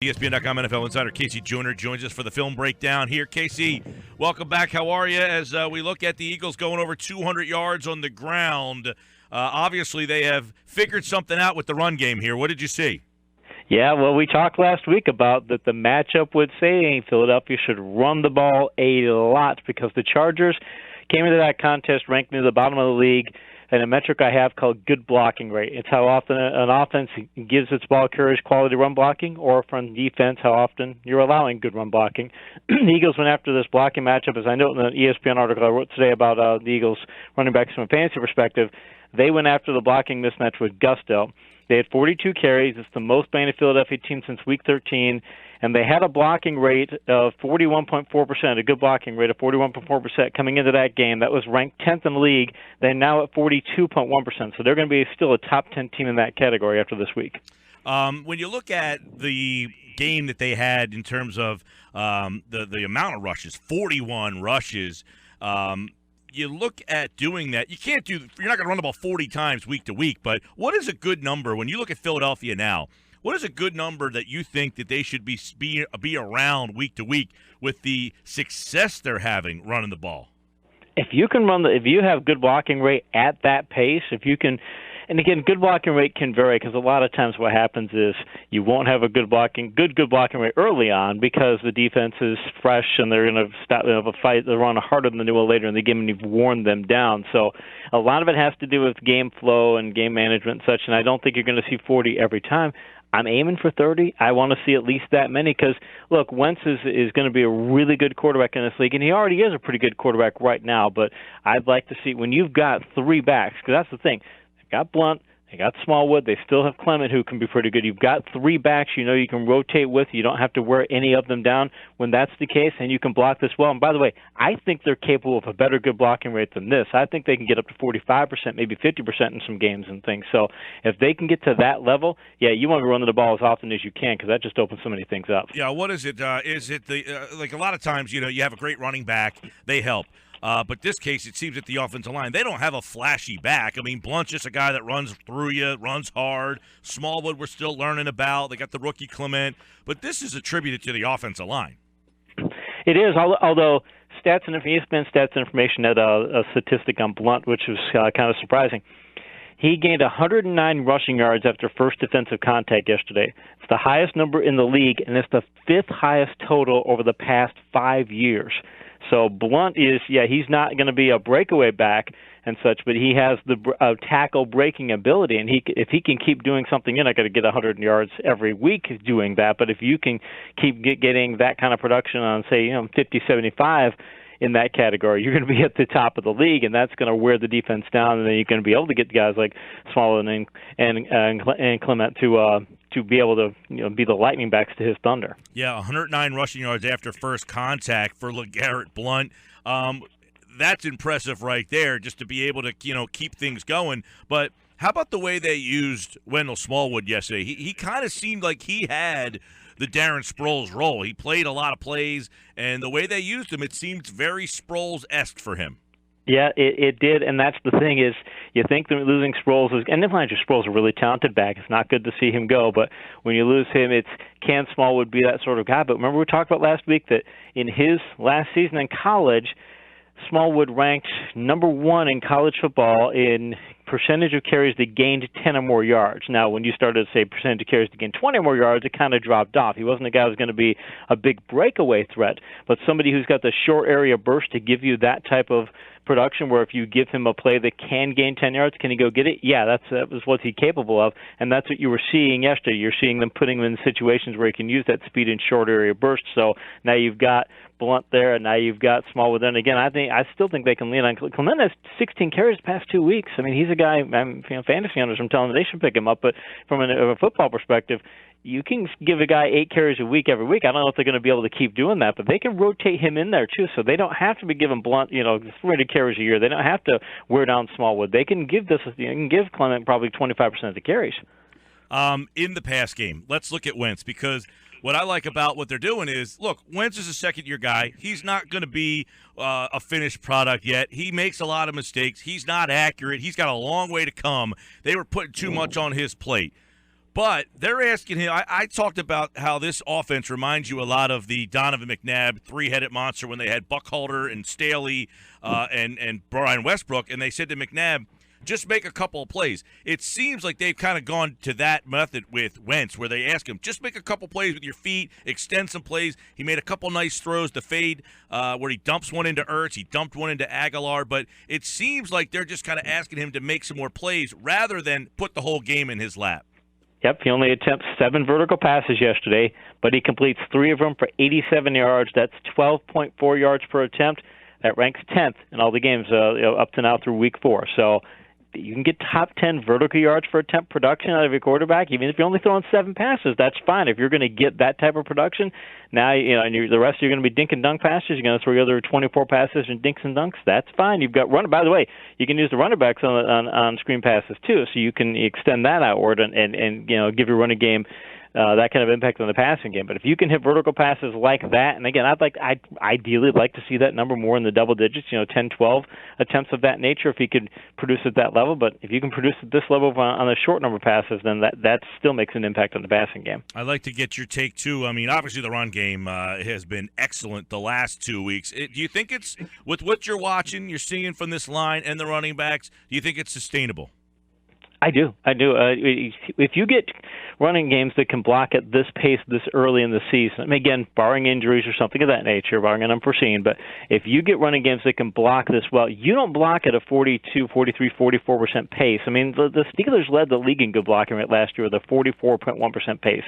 ESPN.com NFL Insider KC Joyner joins us for the film breakdown here. KC, welcome back. How are you? As we look at the Eagles going over 200 yards on the ground, obviously they have figured something out with the run game here. What did you see? Yeah, well, we talked last week about that the matchup would say Philadelphia should run the ball a lot because the Chargers came into that contest ranked near the bottom of the league, and a metric I have called good blocking rate. It's how often an offense gives its ball carriers quality run blocking, or from defense, how often you're allowing good run blocking. The Eagles went after this blocking matchup, as I note in the ESPN article I wrote today about the Eagles running backs from a fantasy perspective. They went after the blocking mismatch with gusto. They had 42 carries. It's the most by any Philadelphia team since Week 13. And they had a blocking rate of 41.4%, a good blocking rate of 41.4% coming into that game. That was ranked 10th in the league. They're now at 42.1%. So they're going to be still a top 10 team in that category after this week. When you look at the game that they had in terms of the amount of rushes, 41 rushes, you look at doing that. You're not going to run the ball 40 times week to week, but what is a good number when you look at Philadelphia now? What is a good number that you think that they should be around week to week with the success they're having running the ball? If you have good blocking rate at that pace, and again, good blocking rate can vary because a lot of times what happens is you won't have a good blocking rate early on because the defense is fresh and they're going to stop a fight. They're run harder than they will later in the game, and you've worn them down. So a lot of it has to do with game flow and game management and such. And I don't think you're going to see 40 every time. I'm aiming for 30. I want to see at least that many because, look, Wentz is going to be a really good quarterback in this league, and he already is a pretty good quarterback right now. But I'd like to see when you've got three backs, because that's the thing. They've got Blunt, they got Smallwood, they still have Clement who can be pretty good. You've got three backs you can rotate with. You don't have to wear any of them down when that's the case, and you can block this well. And by the way, I think they're capable of a better good blocking rate than this. I think they can get up to 45%, maybe 50% in some games and things. So if they can get to that level, yeah, you want to run the ball as often as you can because that just opens so many things up. Yeah, what is it? Is it like a lot of times, you have a great running back, they help. But this case, it seems that the offensive line, they don't have a flashy back. I mean, Blunt's just a guy that runs through you, runs hard. Smallwood, we're still learning about. They got the rookie Clement. But this is attributed to the offensive line. It is, although ESPN Stats and Information had a statistic on Blunt, which was kind of surprising. He gained 109 rushing yards after first defensive contact yesterday. It's the highest number in the league, and it's the fifth highest total over the past 5 years. So Blunt he's not going to be a breakaway back and such, but he has the tackle breaking ability, and if he can keep doing something, you're not going to get 100 yards every week doing that, but if you can keep getting that kind of production on, say, 50, 75 in that category, you're going to be at the top of the league, and that's going to wear the defense down, and then you're going to be able to get guys like Smallwood and Clement to be able to be the lightning backs to his thunder. Yeah, 109 rushing yards after first contact for LeGarrette Blunt. That's impressive right there, just to be able to keep things going. But how about the way they used Wendell Smallwood yesterday? He kind of seemed like he had the Darren Sproles role. He played a lot of plays, and the way they used him, it seemed very Sproles-esque for him. Yeah, it did, and that's the thing is you think that losing Sproles is – and mind you, Sproles is a really talented back. It's not good to see him go, but when you lose him, can Smallwood be that sort of guy? But remember we talked about last week that in his last season in college, Smallwood ranked number one in college football in percentage of carries that gained 10 or more yards. Now, when you started to say percentage of carries that gained 20 or more yards, it kind of dropped off. He wasn't a guy who was going to be a big breakaway threat, but somebody who's got the short area burst to give you that type of production where if you give him a play that can gain 10 yards, can he go get it? Yeah, that was what he's capable of, and that's what you were seeing yesterday. You're seeing them putting him in situations where he can use that speed and short area burst. So now you've got Blunt there, and now you've got Smallwood. And again, I still think they can lean on Clement. Has 16 carries the past 2 weeks. I mean, he's a guy. Fantasy owners, I'm telling them they should pick him up. But from a football perspective, you can give a guy 8 carries a week every week. I don't know if they're going to be able to keep doing that, but they can rotate him in there too. So they don't have to be giving Blunt, 300 carries a year. They don't have to wear down Smallwood. They can give Clement probably 25% of the carries. In the pass game, let's look at Wentz, because what I like about what they're doing is, look, Wentz is a second-year guy. He's not going to be a finished product yet. He makes a lot of mistakes. He's not accurate. He's got a long way to come. They were putting too much on his plate. But they're asking him. I talked about how this offense reminds you a lot of the Donovan McNabb three-headed monster when they had Buckhalter and Staley and Brian Westbrook, and they said to McNabb, just make a couple of plays. It seems like they've kind of gone to that method with Wentz, where they ask him, just make a couple plays with your feet, extend some plays. He made a couple nice throws to fade where he dumps one into Ertz. He dumped one into Aguilar. But it seems like they're just kind of asking him to make some more plays rather than put the whole game in his lap. Yep, he only attempts 7 vertical passes yesterday, but he completes 3 of them for 87 yards. That's 12.4 yards per attempt. That ranks 10th in all the games up to now through week 4. So you can get top 10 vertical yards per attempt production out of your quarterback, even if you're only throwing 7 passes. That's fine. If you're going to get that type of production, now and the rest you're going to be dink and dunk passes. You're going to throw your other 24 passes and dinks and dunks. That's fine. You've got run. By the way, you can use the running backs on screen passes too, so you can extend that outward and give your running game that kind of impact on the passing game. But if you can hit vertical passes like that, and again, I'd ideally like to see that number more in the double digits, 10, 12 attempts of that nature if he could produce at that level. But if you can produce at this level on a short number of passes, then that still makes an impact on the passing game. I'd like to get your take, too. I mean, obviously the run game has been excellent the last 2 weeks. Do you think it's, with what you're watching, you're seeing from this line and the running backs, do you think it's sustainable? I do. If you get running games that can block at this pace this early in the season, I mean, again, barring injuries or something of that nature, barring an unforeseen, but if you get running games that can block this well, you don't block at a 42, 43, 44% pace. I mean, the Steelers led the league in good blocking rate last year with a 44.1% pace.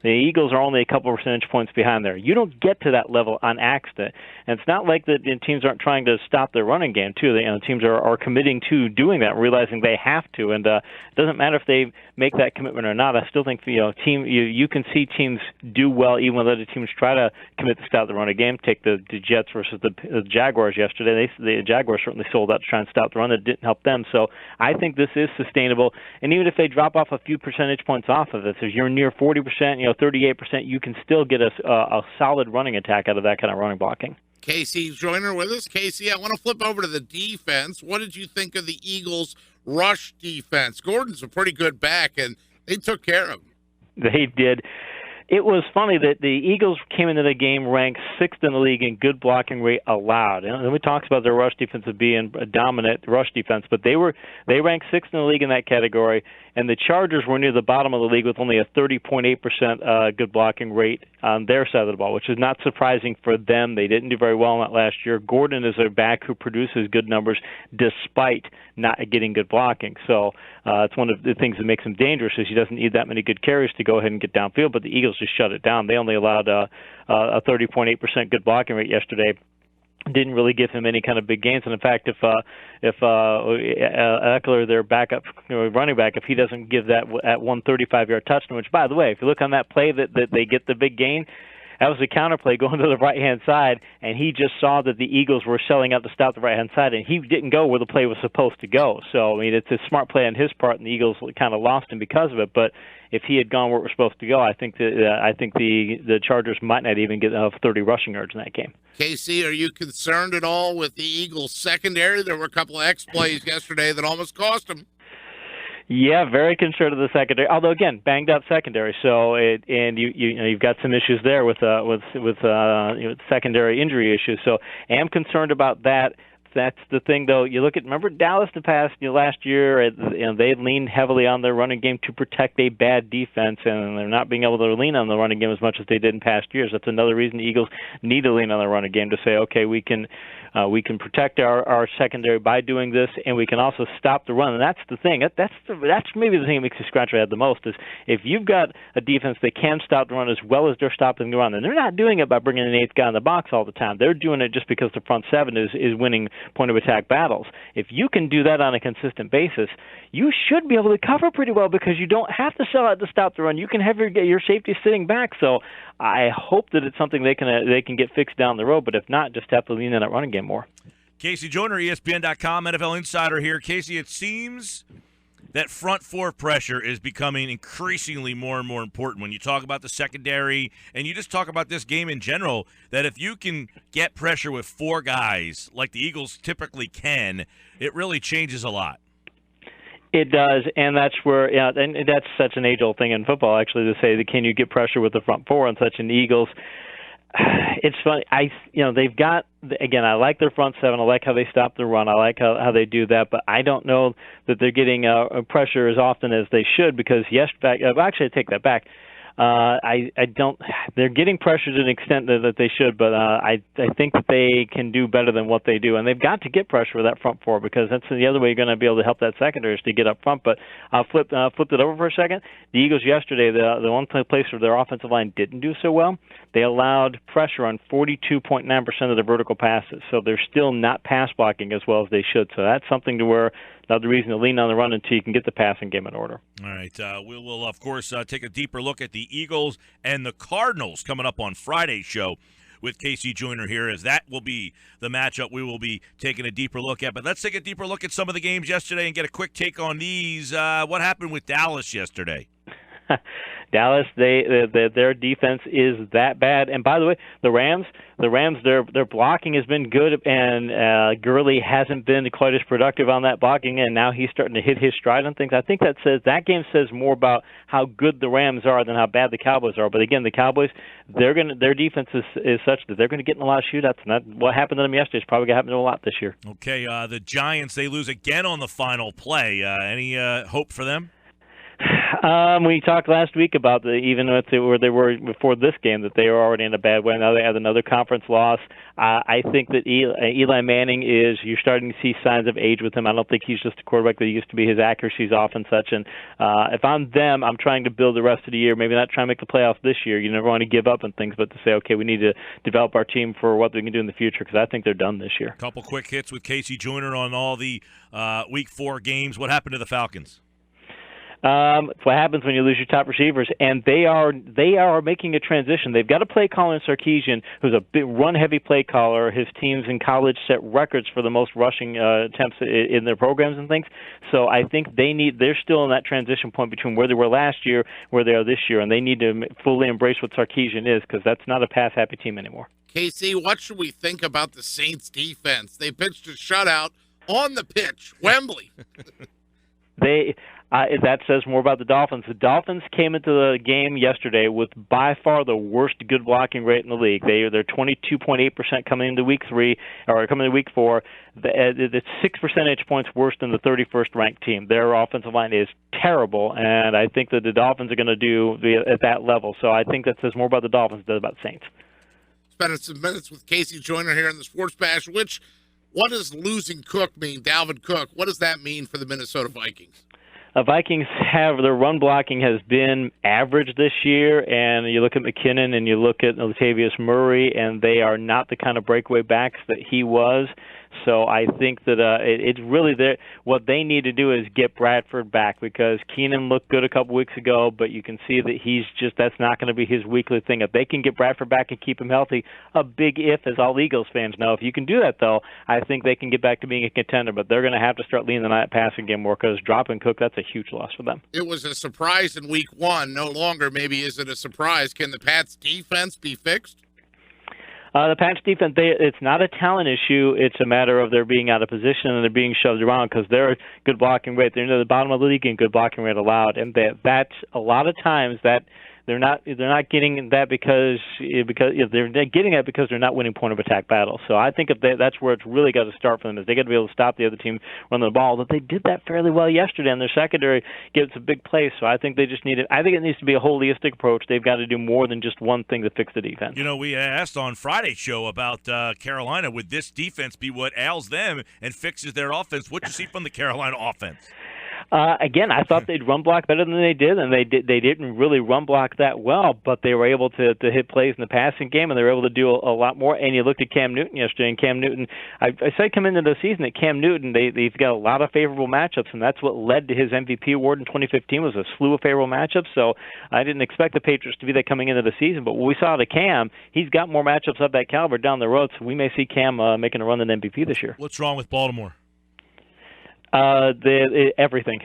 The Eagles are only a couple of percentage points behind there. You don't get to that level on accident. And it's not like the teams aren't trying to stop their running game, too. Teams are committing to doing that, realizing they have to. And it doesn't matter if they make that commitment or not. I still think you can see teams do well even when other teams try to commit to stop the running game. Take the Jets versus the Jaguars yesterday. The Jaguars certainly sold out to try and stop the run. That didn't help them. So I think this is sustainable. And even if they drop off a few percentage points off of it, so you're near 40%, 38%, you can still get a solid running attack out of that kind of running blocking. KC Joyner with us. KC, I want to flip over to the defense. What did you think of the Eagles' rush defense? Gordon's a pretty good back, and they took care of him. They did. It was funny that the Eagles came into the game ranked 6th in the league in good blocking rate allowed. And we talked about their rush defense being a dominant rush defense, but they ranked 6th in the league in that category, and the Chargers were near the bottom of the league with only a 30.8% good blocking rate on their side of the ball, which is not surprising for them. They didn't do very well in that last year. Gordon is a back who produces good numbers despite not getting good blocking. So it's one of the things that makes him dangerous is he doesn't need that many good carries to go ahead and get downfield, but the Eagles just shut it down. They only allowed a 30.8% good blocking rate yesterday. Didn't really give him any kind of big gains, and in fact, if Eckler, their backup running back, if he doesn't give that at 135-yard touchdown, which by the way, if you look on that play that they get the big gain, that was a counter play going to the right-hand side, and he just saw that the Eagles were selling out to stop the right-hand side, and he didn't go where the play was supposed to go. So, I mean, it's a smart play on his part, and the Eagles kind of lost him because of it. But if he had gone where it was supposed to go, I think the Chargers might not even get 30 rushing yards in that game. KC, are you concerned at all with the Eagles' secondary? There were a couple of X-plays yesterday that almost cost them. Yeah, very concerned of the secondary. Although again, banged up secondary. So you've got some issues there with secondary injury issues. So I am concerned about that. That's the thing, though. You remember Dallas last year, they leaned heavily on their running game to protect a bad defense, and they're not being able to lean on the running game as much as they did in past years. That's another reason the Eagles need to lean on the running game to say, okay, we can protect our secondary by doing this, and we can also stop the run. And that's the thing. That's maybe the thing that makes you scratch your head the most is if you've got a defense that can stop the run as well as they're stopping the run, and they're not doing it by bringing an eighth guy in the box all the time. They're doing it just because the front seven is winning point-of-attack battles. If you can do that on a consistent basis, you should be able to cover pretty well because you don't have to sell out to stop the run. You can have your safety sitting back. So I hope that it's something they can get fixed down the road, but if not, just have to lean in that running game more. KC Joyner, ESPN.com, NFL Insider here. KC, it seems that front four pressure is becoming increasingly more and more important when you talk about the secondary and you just talk about this game in general, that if you can get pressure with four guys like the Eagles typically can, it really changes a lot. It does, and that's where, and that's such an age-old thing in football, actually, to say that can you get pressure with the front four on such an Eagles. It's funny. They've got, again, I like their front seven. I like how they stop the run. I like how they do that, but I don't know that they're getting pressure as often as they should because actually, I take that back. I don't. They're getting pressure to an extent that they should, but I think that they can do better than what they do, and they've got to get pressure with that front four because that's the other way you're going to be able to help that secondary is to get up front. But I'll flip it over for a second. The Eagles yesterday, the one place where their offensive line didn't do so well, they allowed pressure on 42.9% of their vertical passes, so they're still not pass blocking as well as they should. So that's something to where. Another reason to lean on the run until you can get the passing game in order. All right. We will, of course, take a deeper look at the Eagles and the Cardinals coming up on Friday's show with KC Joyner here, as that will be the matchup we will be taking a deeper look at. But let's take a deeper look at some of the games yesterday and get a quick take on these. What happened with Dallas yesterday? Dallas, their defense is that bad. And by the way, the Rams, their blocking has been good, and Gurley hasn't been quite as productive on that blocking, and now he's starting to hit his stride on things. I think that game says more about how good the Rams are than how bad the Cowboys are. But again, the Cowboys, their defense is such that they're going to get in a lot of shootouts, and that what happened to them yesterday is probably going to happen to them a lot this year. Okay, the Giants, they lose again on the final play. Any hope for them? We talked last week about even where they were before this game, that they were already in a bad way. Now they had another conference loss. I think that Eli Manning you're starting to see signs of age with him. I don't think he's just a quarterback that he used to be. His accuracy's off and such. And if I'm them, I'm trying to build the rest of the year. Maybe not try and make the playoffs this year. You never want to give up on things, but to say, okay, we need to develop our team for what we can do in the future because I think they're done this year. A couple quick hits with KC Joyner on all the Week 4 games. What happened to the Falcons? What happens when you lose your top receivers, and they are making a transition. They've got a play caller in Sarkisian, who's a big run-heavy play caller. His teams in college set records for the most rushing attempts in their programs and things. So I think they're still in that transition point between where they were last year, where they are this year, and they need to fully embrace what Sarkisian is because that's not a pass-happy team anymore. KC, what should we think about the Saints' defense? They pitched a shutout on the pitch, Wembley. That says more about the Dolphins. The Dolphins came into the game yesterday with by far the worst good blocking rate in the league. They're 22.8% coming into Week 3 or coming into Week 4. It's 6 percentage points worse than the 31st ranked team. Their offensive line is terrible, and I think that the Dolphins are going to do at that level. So I think that says more about the Dolphins than about the Saints. Spending some minutes with KC Joyner here in the Sports Bash. What does losing Cook mean, Dalvin Cook? What does that mean for the Minnesota Vikings? Vikings their run blocking has been average this year, and you look at McKinnon and you look at Latavius Murray, and they are not the kind of breakaway backs that he was. So I think that it's really what they need to do is get Bradford back because Keenan looked good a couple weeks ago, but you can see that that's not going to be his weekly thing. If they can get Bradford back and keep him healthy, a big if, as all Eagles fans know. If you can do that, though, I think they can get back to being a contender, but they're going to have to start leaning on that passing game more because dropping Cook, that's a huge loss for them. It was a surprise in Week 1. No longer maybe is it a surprise. Can the Pats' defense be fixed? The Pats defense, it's not a talent issue. It's a matter of they're being out of position and they're being shoved around because they're good blocking rate. They're near the bottom of the league in good blocking rate allowed, and that's a lot of times that they're not getting that because they're getting it because they're not winning point of attack battles. So I think that's where it's really got to start for them is they got to be able to stop the other team running the ball. But they did that fairly well yesterday, and their secondary gives a big play. So I think they just need it. I think it needs to be a holistic approach. They've got to do more than just one thing to fix the defense. You know, we asked on Friday's show about Carolina. Would this defense be what ails them and fixes their offense? What you see from the Carolina offense? Again, I thought they'd run block better than they did, and they didn't really run block that well, but they were able to hit plays in the passing game, and they were able to do a lot more. And you looked at Cam Newton yesterday, and Cam Newton, I said coming into the season that Cam Newton, they've got a lot of favorable matchups, and that's what led to his MVP award in 2015 was a slew of favorable matchups. So I didn't expect the Patriots to be that coming into the season, but what we saw to Cam, he's got more matchups of that caliber down the road, so we may see Cam making a run at MVP this year. What's wrong with Baltimore? Everything.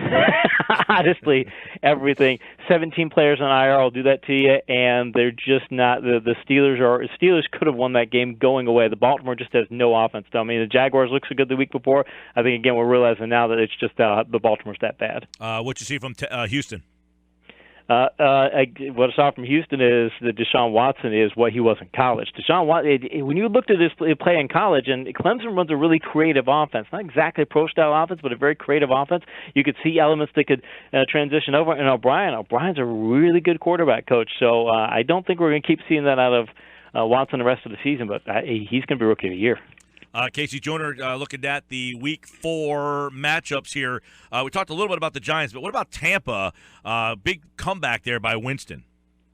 Honestly, everything. 17 players on IR will do that to you, and they're just not. The Steelers could have won that game going away. The Baltimore just has no offense. I mean, the Jaguars looked so good the week before. I think again we're realizing now that it's just the Baltimore's that bad. What you see from Houston? What I saw from Houston is that Deshaun Watson is what he was in college. Deshaun Watson, when you looked at his play in college, and Clemson runs a really creative offense, not exactly a pro-style offense, but a very creative offense. You could see elements that could transition over. And O'Brien's a really good quarterback coach, so I don't think we're going to keep seeing that out of Watson the rest of the season, but he's going to be Rookie of the Year. KC Joyner, looking at the Week 4 matchups here. We talked a little bit about the Giants, but what about Tampa? Big comeback there by Winston.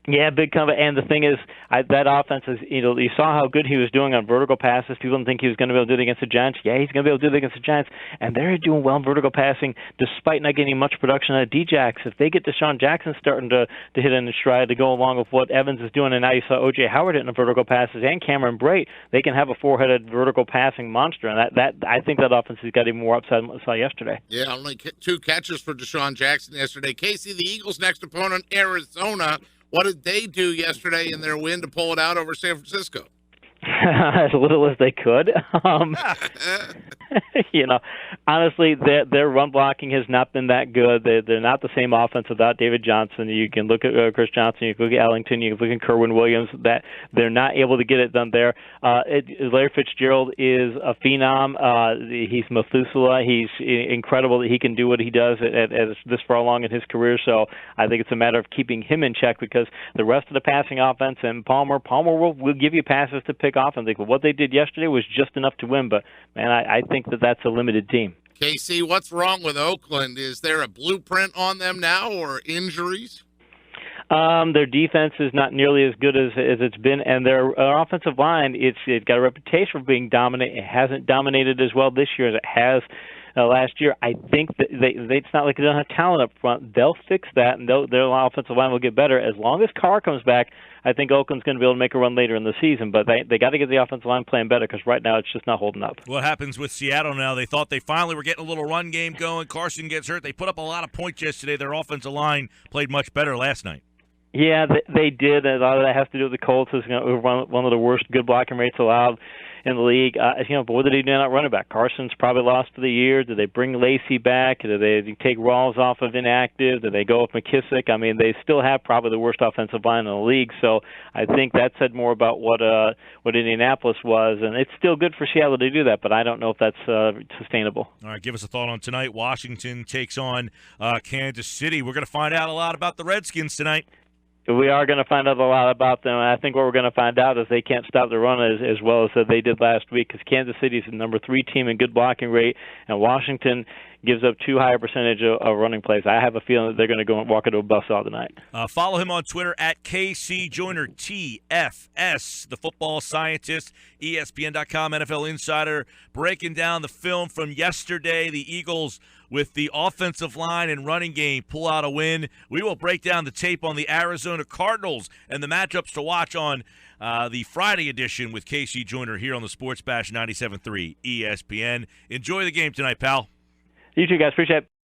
Yeah, big comeback. And the thing is, that offense is, you saw how good he was doing on vertical passes. People didn't think he was going to be able to do it against the Giants. Yeah, he's going to be able to do it against the Giants. And they're doing well in vertical passing despite not getting much production out of D-Jax. If they get Deshaun Jackson starting to hit in the stride to go along with what Evans is doing, and now you saw O.J. Howard hitting the vertical passes and Cameron Brate, they can have a four-headed vertical passing monster. And that I think that offense has got even more upside than what we saw yesterday. Yeah, only 2 catches for Deshaun Jackson yesterday. Casey, the Eagles' next opponent, Arizona. What did they do yesterday in their win to pull it out over San Francisco? As little as they could. Honestly, their run blocking has not been that good. They're not the same offense without David Johnson. You can look at Chris Johnson, you can look at Ellington, you can look at Kerwin Williams. That they're not able to get it done there. Larry Fitzgerald is a phenom. He's Methuselah. He's incredible that he can do what he does at this far along in his career. So I think it's a matter of keeping him in check, because the rest of the passing offense and Palmer will give you passes to pick off. And what they did yesterday was just enough to win. But man, I think that's a limited team. KC, what's wrong with Oakland? Is there a blueprint on them now, or injuries? Their defense is not nearly as good as it's been, and their offensive line, it's got a reputation for being dominant. It hasn't dominated as well this year as it has last year. I think that it's not like they don't have talent up front. They'll fix that, and their offensive line will get better. As long as Carr comes back, I think Oakland's going to be able to make a run later in the season, but they got to get the offensive line playing better, because right now it's just not holding up. What happens with Seattle now? They thought they finally were getting a little run game going. Carson gets hurt. They put up a lot of points yesterday. Their offensive line played much better last night. Yeah, they did. A lot of that has to do with the Colts. Is one of the worst good blocking rates allowed in the league. But what did they do not running back? Carson's probably lost for the year. Did they bring Lacey back? Did they take Rawls off of inactive? Did they go with McKissick? I mean, they still have probably the worst offensive line in the league. So I think that said more about what Indianapolis was, and it's still good for Seattle to do that, but I don't know if that's sustainable. All right, give us a thought on tonight. Washington takes on Kansas City. We're going to find out a lot about the Redskins tonight. We are going to find out a lot about them, and I think what we're going to find out is they can't stop the run as well as they did last week, because Kansas City is the number 3 team in good blocking rate, and Washington gives up too high a percentage of running plays. I have a feeling that they're going to go and walk into a buzzsaw tonight. Follow him on Twitter at KC Joyner, TFS, the football scientist, ESPN.com, NFL Insider, breaking down the film from yesterday. The Eagles, with the offensive line and running game, pull out a win. We will break down the tape on the Arizona Cardinals and the matchups to watch on the Friday edition with KC Joyner here on the Sports Bash 97.3 ESPN. Enjoy the game tonight, pal. You too, guys. Appreciate it.